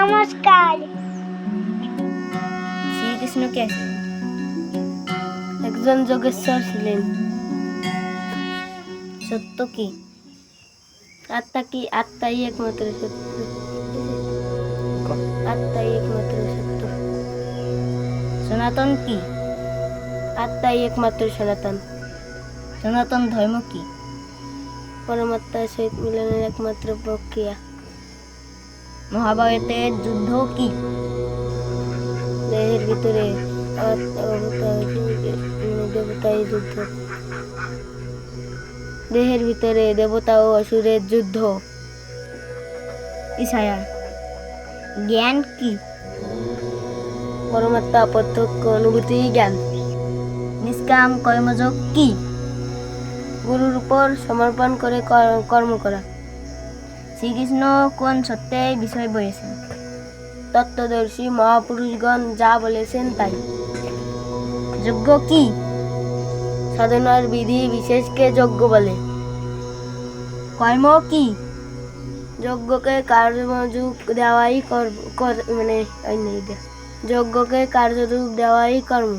নমস্কার। শ্রীকৃষ্ণ কে ছিলেন? একজন যোগেশ্বর ছিলেন। সত্য কি? আত্মাই একমাত্র সত্য। আত্মাই একমাত্র সত্য। সনাতন কি? আত্মাই একমাত্র সনাতন। সনাতন ধর্ম কি? পরমাত্মার সহিত মিলনের একমাত্র প্রক্রিয়া। মহাভারতের যুদ্ধ কি? দেহের ভিতরে দেবতাই যুদ্ধ। দেহের ভিতরে দেবতা ও অসুরের যুদ্ধ। ইসায়া। জ্ঞান কি? পরমাত্মা প্রত্যক্ষ অনুভূতি জ্ঞান। নিষ্কাম কর্মযোগ কি? গুরুর উপর সমর্পণ করে কর্ম করা। শ্রীকৃষ্ণ কোন সত্যের বিষয় বলেছেন? তত্ত্বদর্শী মহাপুরুষগণ যা বলেছেন তাই। যজ্ঞ কি? সাধনার বিধি বিশেষকে যজ্ঞ বলে। কর্ম কি? যজ্ঞকে কার্যরূপ দেওয়াই যজ্ঞকে কার্যরূপ দেওয়াই কর্ম।